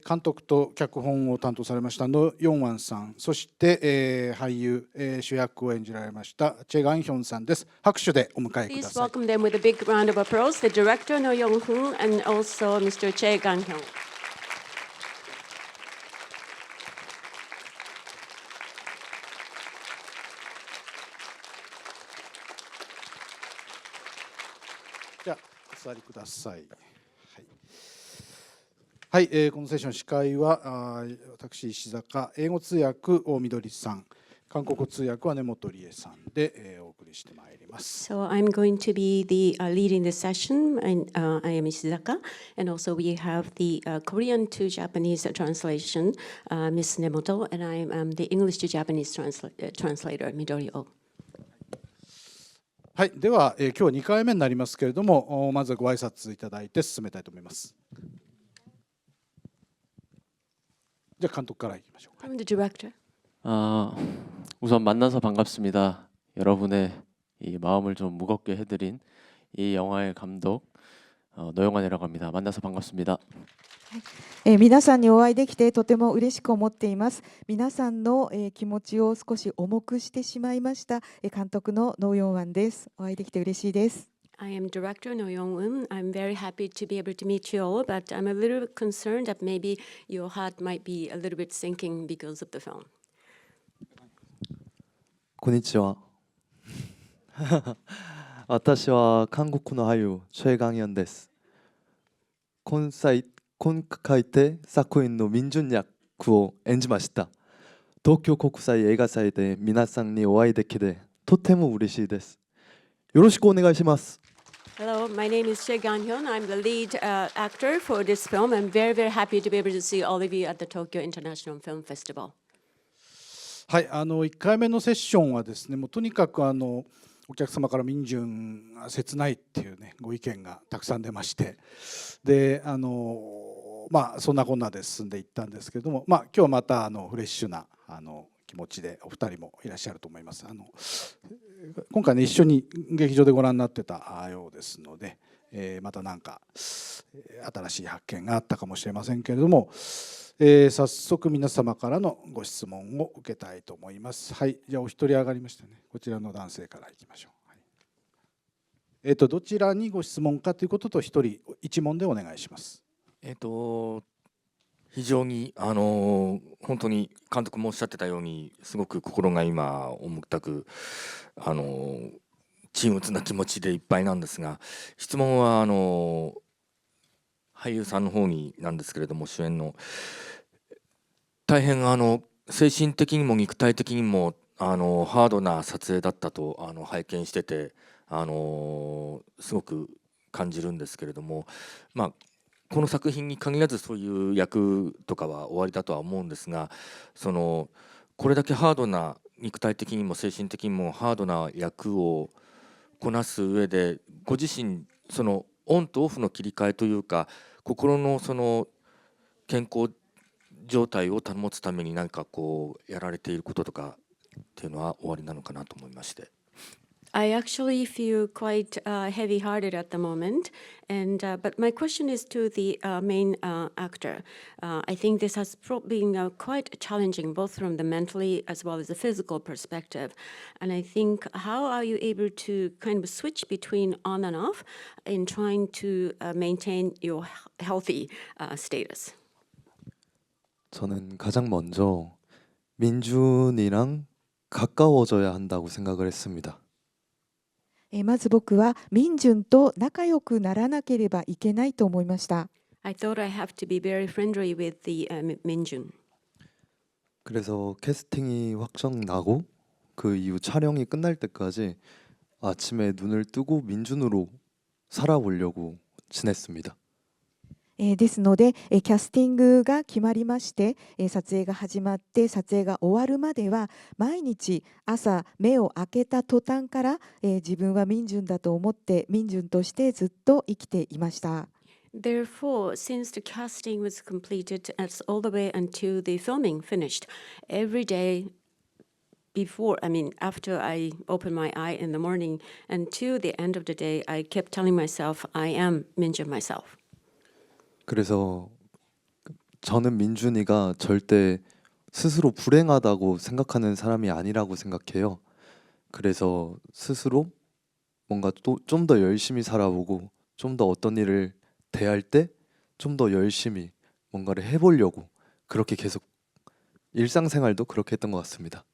監督と脚本を担当されましたノ・ヨンワンさん、そして、俳優、主役を演じられましたチェ・ガンヒョンさんです。拍手でお迎えくだ Please さい。 welcome them with a big round of applause, the director No Young-hoon and also Mr. Choi Gang-hyun. じゃあお座りください。はいはい、このセッション司会は私石坂、英語通訳大緑さん、韓国通訳は根本理恵さんで、お送りしてまいります。 So I'm going to be the leading the session, and I am Ishizaka, and also we have the Korean to Japanese translation, Ms. Nemoto, and I am the English to Japanese translator, Midori-o. はい、では、今日は2回目になりますけれども、まずはご挨拶いただいて進めたいと思います。じゃあ監督からいきましょう。 I'm the director. 우선 만나서 반갑습니다. 여러분의 이 마음을 좀 무겁게 해드린 이 영화의 감독 노영환이라고 합니다. 만나서 반갑습니다. 皆さんにお会いできてとても嬉しく思っています。皆さんの気持ちを少し重くしてしまいました監督のノ・ヨンワンです。お会いできて嬉しいです。 I am director No Young-hoon. I'm very happy to be able to meet you all, but I'm a little concerned that maybe your heart might be a little bit sinking because of the film. こんにちは。私は韓国の俳優チェ・ガンヒョンです。今回で作品の民順役を演じました。東京国際映画祭で皆さんにお会いできてとても嬉しいです。よろしくお願いします。 Hello, my name is Choi Gang-hyun. I'm the lead actor for this film. I'm very, very happy to be able to see all of you at the Tokyo International Film Festival. はい、1回目のセッションはですね、もうとにかくお客様から民順が切ないっていうねご意見がたくさん出まして、でそんなこんなで進んでいったんですけれども、今日はまたフレッシュな気持ちでお二人もいらっしゃると思います。今回ね一緒に劇場でご覧になってたようですので、また何か新しい発見があったかもしれませんけれども、早速皆様からのご質問を受けたいと思います。はい、じゃあお一人上がりましたね。こちらの男性からいきましょう。はい、どちらにご質問かということと一人一問でお願いします。非常に本当に監督もおっしゃってたようにすごく心が今重たく沈鬱な気持ちでいっぱいなんですが、質問は俳優さんの方になんですけれども、主演の大変精神的にも肉体的にもハードな撮影だったと拝見しててすごく感じるんですけれども、この作品に限らずそういう役とかは終わりだとは思うんですが、これだけハードな肉体的にも精神的にもハードな役をこなす上で、ご自身オンとオフの切り替えというか、心の健康状態を保つために何かやられていることとかっていうのは終わりなのかなと思いまして。I actually feel quite heavy-hearted at the moment, but my question is to the main actor. I think this has been quite challenging, both from the mentally as well as the physical perspective. And I think, how are you able to kind of switch between on and off in trying to maintain your healthy status? 저는 가장 먼저 민준이랑 가까워져야 한다고 생각을 했습니다. まず僕は民順と仲良くならなければいけないと思いました。 I thought I have to be very friendly with the Minjun. 그래서 캐스팅이 확정 나고 그 이후 촬영이 끝날 때까지 아침에 눈을 뜨고 민준으로 살아보려고 지냈습니다. ですのでキャスティングが決まりまして撮影が始まって撮影が終わるまでは毎日朝目を開けた途端から自分は民順だと思って民順としてずっと生きていました。 Therefore, since the casting was completed as all the way until the filming finished, every day before, I mean, after I open my eye in the morning until the end of the day, I kept telling myself, I am Minjun myself. 그래서 저는 민준이가 절대 스스로 불행하다고 생각하는 사람이 아니라고 생각해요. 그래서 스스로 뭔가 또 좀 더 열심히 살아보고 좀 더 어떤 일을 대할 때 좀 더 열심히 뭔가를 해보려고 그렇게 계속 일상생활도 그렇게 했던 것 같습니다.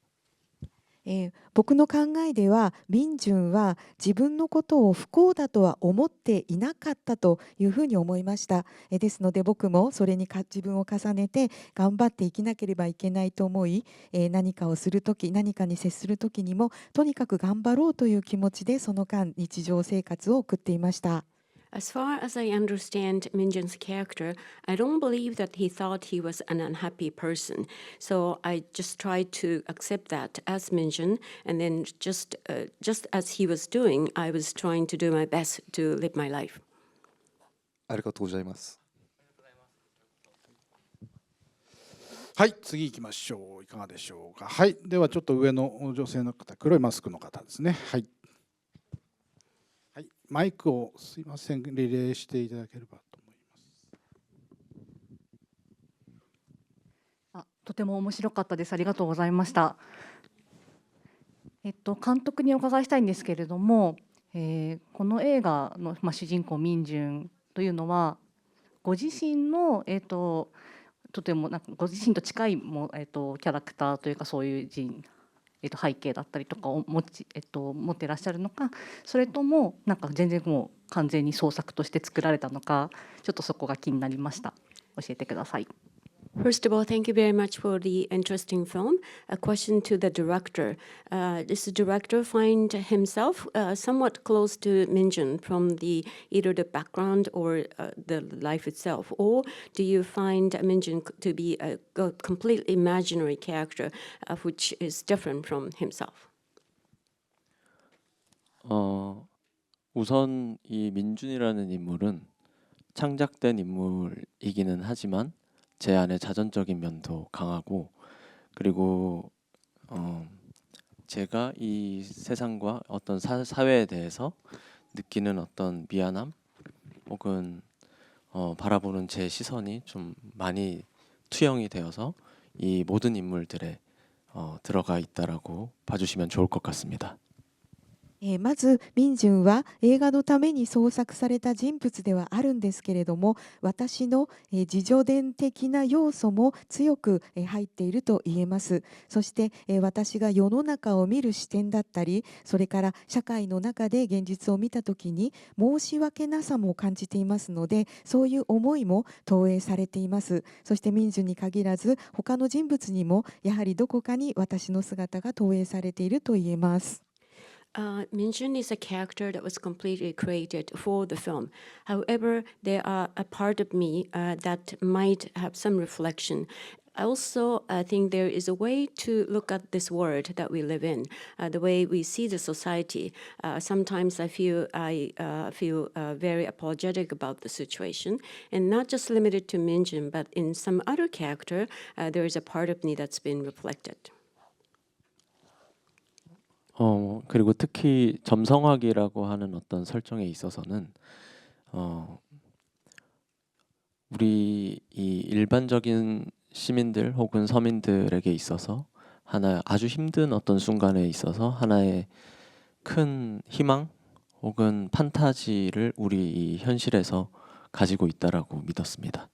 僕の考えではミンジュンは自分のことを不幸だとは思っていなかったというふうに思いました。ですので僕もそれに自分を重ねて頑張って生きなければいけないと思い、何かをするとき何かに接するときにもとにかく頑張ろうという気持ちでその間日常生活を送っていました。As far as I understand Minjun's character, I don't believe that he thought he was an unhappy person. So I just tried to accept that as Minjun, and then just as he was doing, I was trying to do my best to live my life. ありがとうございます。はい、次行きましょう。いかがでしょうか。はい、ではちょっと上の女性の方、黒いマスクの方ですね。はい。はい、マイクをすいません、リレーしていただければと思います。とても面白かったです。ありがとうございました。監督にお伺いしたいんですけれども、この映画の、主人公ミンジュンというのはご自身の、とてもなんかご自身と近いキャラクターというかそういう背景だったりとかを持ってらっしゃるのか、それともなんか全然もう完全に創作として作られたのか、ちょっとそこが気になりました。教えてください。First of all, thank you very much for the interesting film. A question to the director. Does the director find himself somewhat close to Minjun from either the background or the life itself? Or do you find Minjun to be a completely imaginary character which is different from himself? 우선 이 민준이라는 인물은 창작된 인물이기는 하지만 제 안에 자전적인 면도 강하고, 그리고 제가 이 세상과 어떤 사회에 대해서 느끼는 어떤 미안함 혹은 바라보는 제 시선이 좀 많이 투영이 되어서 이 모든 인물들에 들어가 있다라고 봐주시면 좋을 것 같습니다. まずミンジュンは映画のために創作された人物ではあるんですけれども、私の自叙伝的な要素も強く入っていると言えます。そして私が世の中を見る視点だったり、それから社会の中で現実を見た時に申し訳なさも感じていますので、そういう思いも投影されています。そしてミンジュンに限らず他の人物にもやはりどこかに私の姿が投影されていると言えます。Minjun is a character that was completely created for the film. However, there are a part of me that might have some reflection. I also think there is a way to look at this world that we live in, the way we see the society. Sometimes I feel very apologetic about the situation, and not just limited to Minjun, but in some other character, there is a part of me that's been reflected. 그리고 특히 점성학이라고 하는 어떤 설정에 있어서는 우리 이 일반적인 시민들 혹은 서민들에게 있어서 하나 아주 힘든 어떤 순간에 있어서 하나의 큰 희망 혹은 판타지를 우리 이 현실에서 가지고 있다라고 믿었습니다.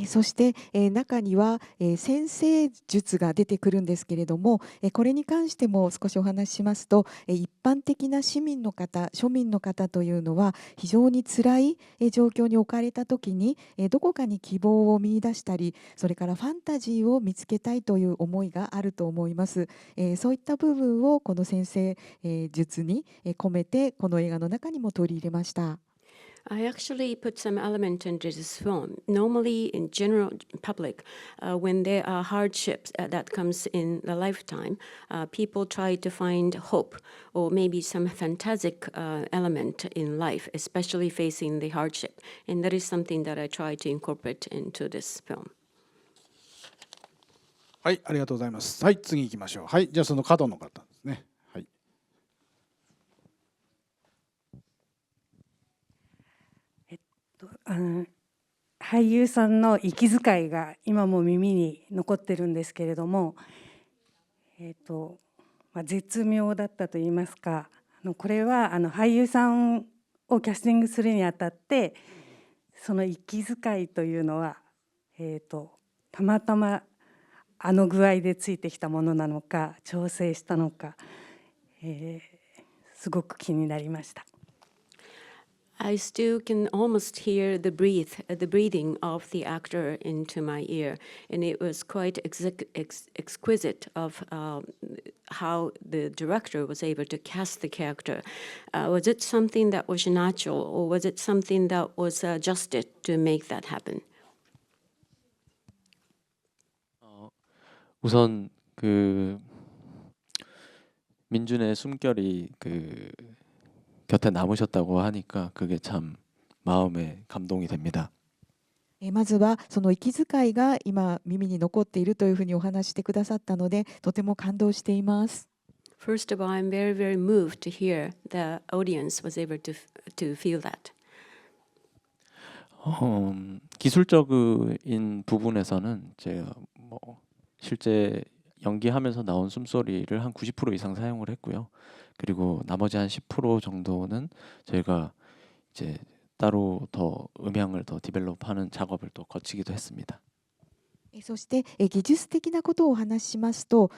そして中には先生術が出てくるんですけれども、これに関しても少しお話ししますと、一般的な市民の方、庶民の方というのは非常に辛い状況に置かれた時にどこかに希望を見出したり、それからファンタジーを見つけたいという思いがあると思います。そういった部分をこの先生術に込めてこの映画の中にも取り入れました。I actually put some element into this film. Normally, in general public, when there are hardships that comes in the lifetime, people try to find hope or maybe some fantastic element in life, especially facing the hardship. And that is something that I try to incorporate into this film. はい、ありがとうございます。はい、次行きましょう。はい、じゃあその角の方ですね。はい。俳優さんの息遣いが今も耳に残ってるんですけれども、絶妙だったといいますか、これは俳優さんをキャスティングするにあたってその息遣いというのは、たまたま具合でついてきたものなのか調整したのか、すごく気になりました。I still can almost hear the breathing of the actor into my ear, and it was quite exquisite of how the director was able to cast the character. Was it something that was natural, or was it something that was adjusted to make that happen? 우선 그 민준의 숨결이 그 곁에 남으셨다고 하니까 그게 참 마음에 감동이 됩니다. まずはその息遣いが今耳に残っているというふうにお話してくださったので、とても感動しています。 First of all, I'm very, very moved to hear the audience was able to feel that. 기술적인 부분에서는 제가 뭐 실제 연기하면서 나온 숨소리를 한 90% 이상 사용을 했고요. 그리고 나머지 한 10% 정도는 저희가 이제 따로 더 음향을 더 디벨롭하는 작업을 또 거치기도 했습니다. そして技術的なことをお話ししますと、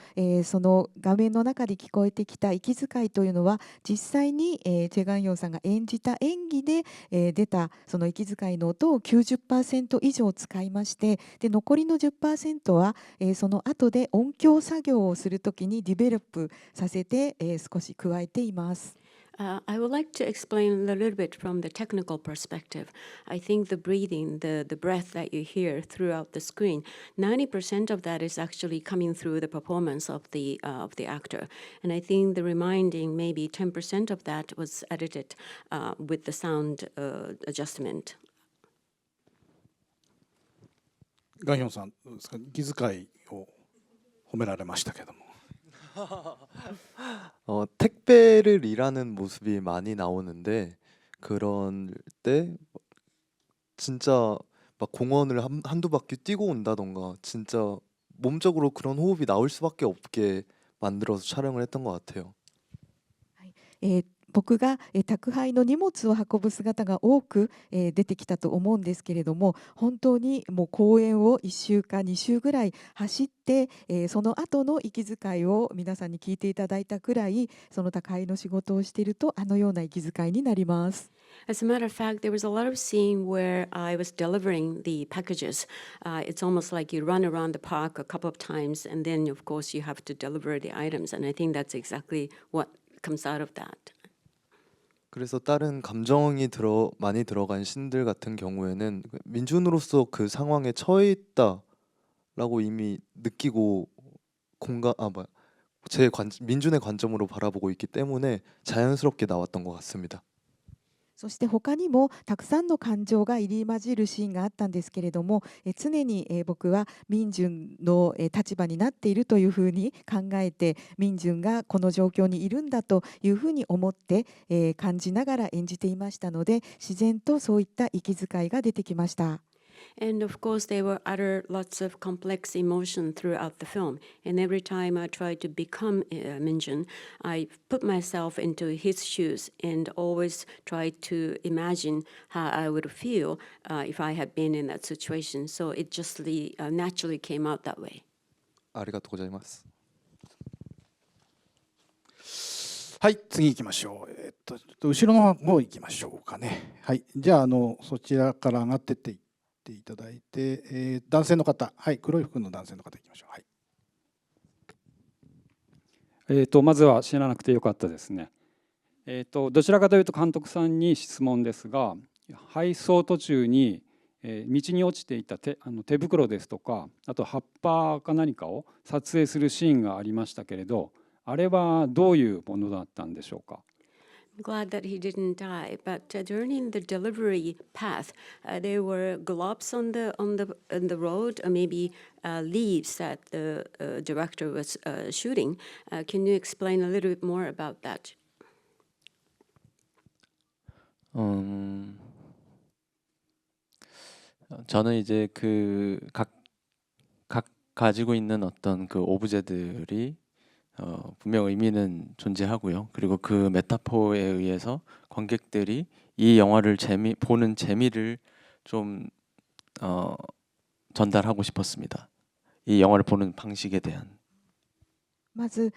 その画面の中で聞こえてきた息遣いというのは実際にチェ・ガンヨンさんが演じた演技で出たその息遣いの音を 90% 以上使いまして、で残りの 10% はその後で音響作業をするときにディベロップさせて少し加えています。I would like to explain a little bit from the technical perspective. I think the breathing, the breath that you hear throughout the screen, 90% of that is actually coming through the performance of the actor. And I think the reminding, maybe 10% of that was edited with the sound adjustment. ガヒョンさんどうですか、息遣いを褒められましたけども。 택배를 일하는 모습이 많이 나오는데 그런 때 진짜 막 공원을 한두 바퀴 뛰고 온다던가 진짜 몸적으로 그런 호흡이 나올 수밖에 없게 만들어서 촬영을 했던 것 같아요. 僕が宅配の荷物を運ぶ姿が多く出てきたと思うんですけれども、本当にもう公園を1週か2週ぐらい走ってその後の息遣いを皆さんに聞いていただいたくらい、その宅配の仕事をしているとあのような息遣いになります。 As a matter of fact, there was a lot of scene where I was delivering the packages. It's almost like you run around the park a couple of times, and then of course you have to deliver the items. And I think that's exactly what comes out of that. 그래서 다른 감정이 많이 들어간 신들 같은 경우에는 민준으로서 그 상황에 처해 있다라고 이미 느끼고 민준의 관점으로 바라보고 있기 때문에 자연스럽게 나왔던 것 같습니다. そして他にもたくさんの感情が入り混じるシーンがあったんですけれども、常に僕は民順の立場になっているというふうに考えて、民順がこの状況にいるんだというふうに思って感じながら演じていましたので、自然とそういった息遣いが出てきました。 And of course, there were lots of complex emotion throughout the film. And every time I tried to become Minjun, I put myself into his shoes and always tried to imagine how I would feel if I had been in that situation. So it just naturally came out that way. ありがとうございます。はい、次行きましょう。ちょっと後ろの方行きましょうかね。はい、じゃあそちらから上がってっていただいて、男性の方、はい、黒い服の男性の方いきましょう。はい。まずは知らなくてよかったですね。どちらかというと監督さんに質問ですが、配送途中に道に落ちていた手袋ですとか、あと葉っぱか何かを撮影するシーンがありましたけれど、あれはどういうものだったんでしょうか。Glad that he didn't die, but during the delivery path, there were globs on the road, or maybe leaves that the director was shooting. Can you explain a little bit more about that? 저는 이제 그 각 가지고 있는 어떤 그 오브제들이 분명 의미는 존재하고요. 그리고 그 메타포에 의해서 관객들이 이 영화를 보는 재미를 좀 전달하고 싶었습니다. 이 영화를 보는 방식에 대한. まず、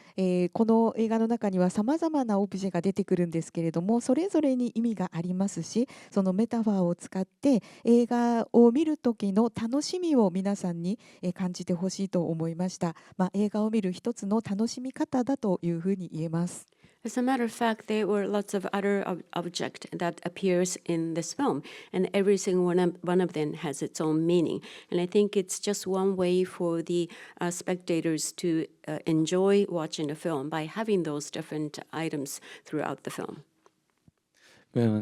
この映画の中にはさまざまなオブジェが出てくるんですけれども、それぞれに意味がありますし、そのメタファーを使って映画を見る時の楽しみを皆さんに感じてほしいと思いました。映画を見る一つの楽しみ方だというふうに言えます。As a matter of fact, there were lots of other objects that appears in this film, and every single one of them has its own meaning. And I think it's just one way for the spectators to enjoy watching the film by having those different items throughout the film.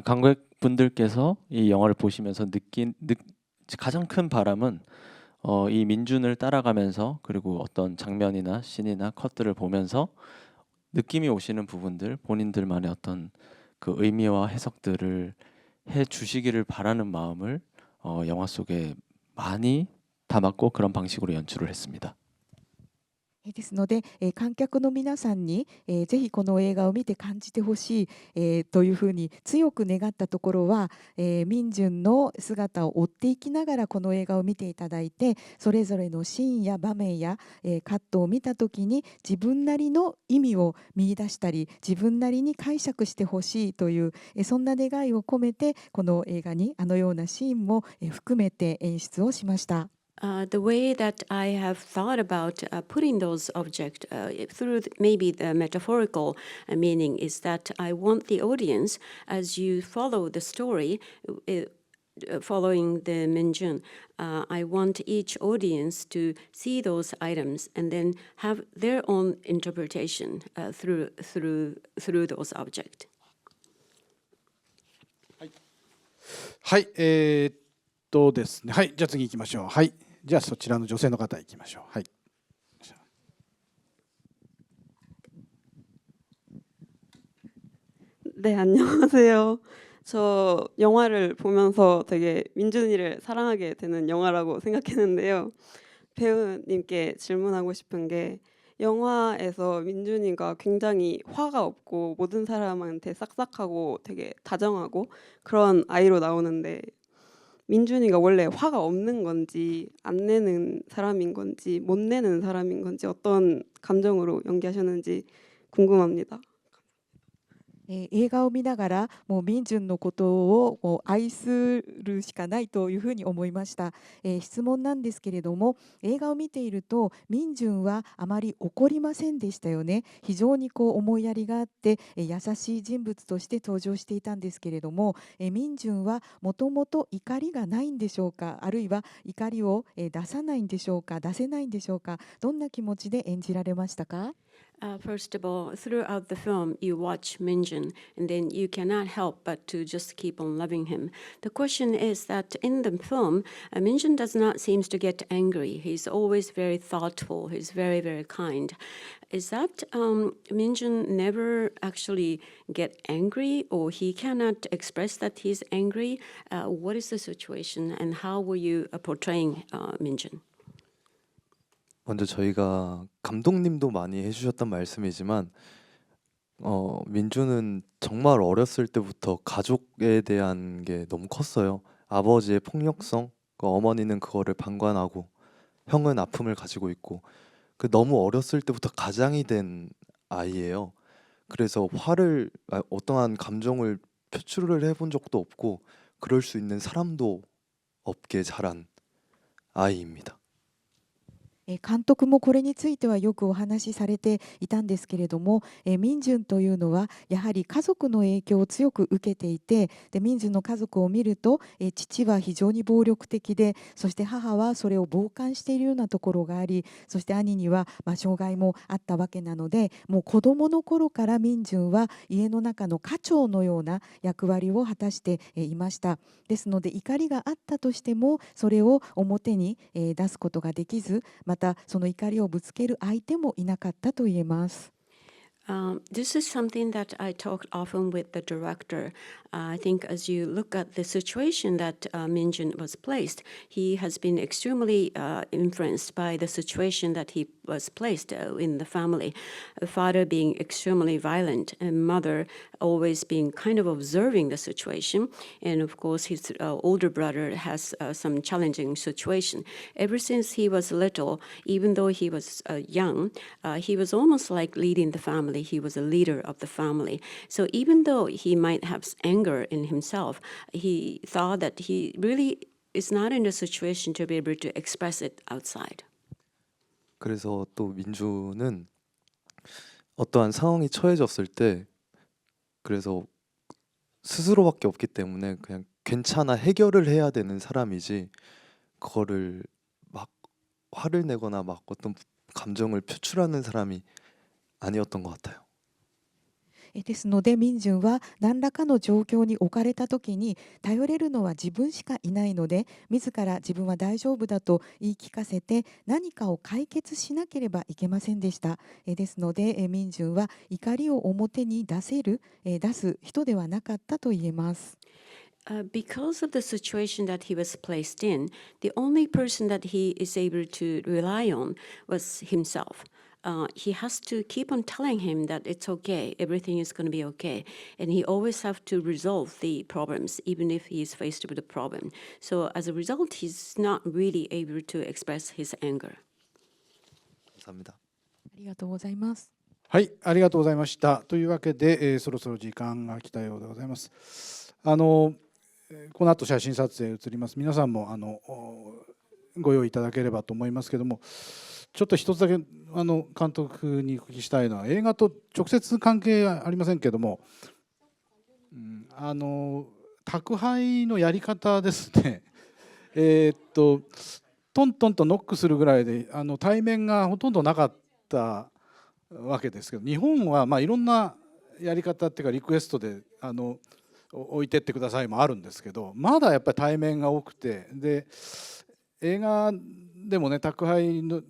관객분들께서 이 영화를 보시면서 가장 큰 바람은 이 민준을 따라가면서 그리고 어떤 장면이나 씬이나 컷들을 보면서 느낌이 오시는 부분들, 본인들만의 어떤 그 의미와 해석들을 해 주시기를 바라는 마음을 영화 속에 많이 담았고 그런 방식으로 연출을 했습니다. ですので、観客の皆さんに、ぜひこの映画を見て感じてほしい、というふうに強く願ったところは、ミンジュンの姿を追っていきながらこの映画を見ていただいて、それぞれのシーンや場面や、カットを見た時に自分なりの意味を見出したり、自分なりに解釈してほしいという、そんな願いを込めてこの映画にあのようなシーンも、含めて演出をしました。The way that I have thought about putting those objects through maybe the metaphorical meaning is that I want the audience, as you follow the story, following the Minjun, I want each audience to see those items and then have their own interpretation through those objects. はい、ですね。はい、じゃあ次行きましょう。はい。じゃあそちらの女性の方行きましょう。はい。 네, 안녕하세요. 저 영화를 보면서 되게 민준이를 사랑하게 되는 영화라고 생각했는데요. 배우님께 질문하고 싶은 게 영화에서 민준이가 굉장히 화가 없고 모든 사람한테 싹싹하고 되게 다정하고 그런 아이로 나오는데 민준이가 원래 화가 없는 건지 안 내는 사람인 건지 못 내는 사람인 건지 어떤 감정으로 연기하셨는지 궁금합니다. 映画を見ながらもうミンジュンのことをもう愛するしかないというふうに思いました。質問なんですけれども、映画を見ているとミンジュンはあまり怒りませんでしたよね。非常に思いやりがあって優しい人物として登場していたんですけれども、ミンジュンはもともと怒りがないんでしょうか、あるいは怒りを出さないんでしょうか、出せないんでしょうか、どんな気持ちで演じられましたか？ First of all, throughout the film, you watch Minjun, and then you cannot help but to just keep on loving him. The question is that in the film, Minjun does not seem to get angry. He's always very thoughtful. He's very, very kind. Is that Minjun never actually get angry, or he cannot express that he's angry? What is the situation, and how were you portraying Minjun? 먼저 저희가 감독님도 많이 해주셨던 말씀이지만 민주는 정말 어렸을 때부터 가족에 대한 게 너무 컸어요. 아버지의 폭력성, 어머니는 그거를 방관하고 형은 아픔을 가지고 있고 너무 어렸을 때부터 가장이 된 아이예요. 그래서 어떠한 감정을 표출을 해본 적도 없고 그럴 수 있는 사람도 없게 자란 아이입니다. 監督もこれについてはよくお話しされていたんですけれども、ミンジュンというのはやはり家族の影響を強く受けていて、でミンジュンの家族を見ると、父は非常に暴力的で、そして母はそれを傍観しているようなところがあり、そして兄には障害もあったわけなので、もう子どもの頃からミンジュンは家の中の家長のような役割を果たしていました。ですので怒りがあったとしてもそれを表に出すことができず、またその怒りをぶつける相手もいなかったと言えます。This is something that I talked often with the director. I think as you look at the situation that Min Jun was placed, he has been extremely influenced by the situation that he was placed in the family. The father being extremely violent and mother always being kind of observing the situation. And of course, his older brother has some challenging situation. Ever since he was little, even though he was young, he was almost like leading the family. He was a leader of the family. So even though he might have anger in himself, he thought that he really is not in a situation to be able to express it outside. 그래서 또 민주는 어떠한 상황이 처해졌을 때 그래서 스스로밖에 없기 때문에 그냥 괜찮아 해결을 해야 되는 사람이지 그거를 막 화를 내거나 막 어떤 감정을 표출하는 사람이 아니었던 것 같아요. ですのでミンジュンは何らかの状況に置かれた時に頼れるのは自分しかいないので、自ら自分は大丈夫だと言い聞かせて何かを解決しなければいけませんでした。ですのでミンジュンは怒りを表に出す人ではなかったと言えます。Because of the situation that he was placed in, the only person that he is able to rely on was himself. He has to keep on telling him that it's okay, everything is going to be okay. And he always have to resolve the problems, even if he is faced with a problem. So as a result, he's not really able to express his anger. 감사합니다. ありがとうございます。はい、ありがとうございました。というわけで、そろそろ時間が来たようでございます。この後写真撮影移ります。皆さんもご用意いただければと思いますけども、ちょっと一つだけ監督にお聞きしたいのは、映画と直接関係はありませんけども、宅配のやり方ですね。トントンとノックするぐらいで対面がほとんどなかったわけですけど、日本はいろんなやり方っていうかリクエストで置いてってくださいもあるんですけど、まだやっぱり対面が多くて、で映画でもね、宅配の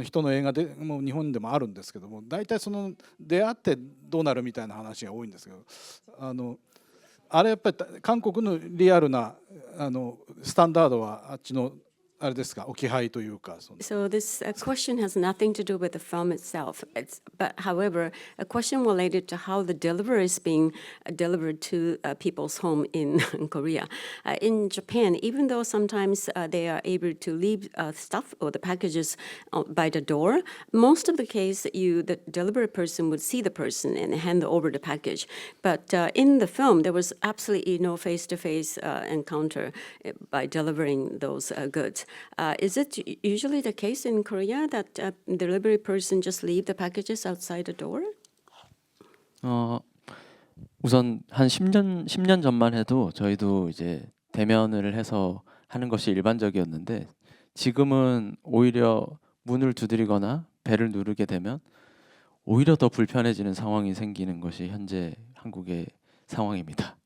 人の映画でも日本でもあるんですけども、大体その出会ってどうなるみたいな話が多いんですけど、あれやっぱり韓国のリアルなスタンダードはあっちのあれですか、置き配というか。So this question has nothing to do with the film itself. But however, a question related to how the delivery is being delivered to people's home in Korea. In Japan, even though sometimes they are able to leave stuff or the packages by the door, most of the case the delivery person would see the person and hand over the package. But in the film, there was absolutely no face-to-face encounter by delivering those goods. Is it usually the case in Korea that delivery person just leave the packages outside the door? 우선 한 10년 전만 해도 저희도 이제 대면을 해서 하는 것이 일반적이었는데, 지금은 오히려 문을 두드리거나 벨을 누르게 되면 오히려 더 불편해지는 상황이 생기는 것이 현재 한국의 상황입니다.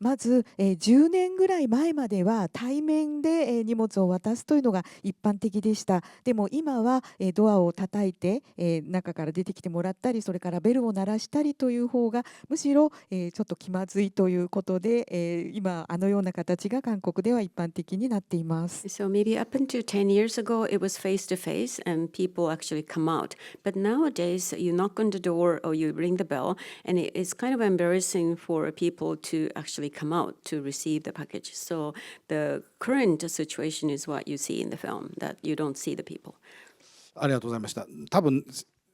まず、10年ぐらい前までは対面で、荷物を渡すというのが一般的でした。でも今は、ドアを叩いて、中から出てきてもらったり、それからベルを鳴らしたりという方がむしろ、ちょっと気まずいということで、今ような形が韓国では一般的になっています。So maybe up until 10 years ago, it was face to face and people actually come out. But nowadays, you knock on the door or you ring the bell, and it's kind of embarrassing for people to actually come out to receive the package. So the current situation is what you see in the film, that you don't see the people. ありがとうございました。多分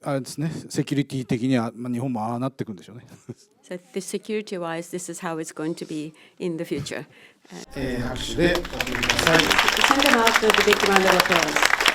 あれですね、セキュリティ的には、日本もああなっていくんでしょうね。So this security-wise, this is how it's going to be in the future. 拍手でお送りください。Send them out to the big round of applause.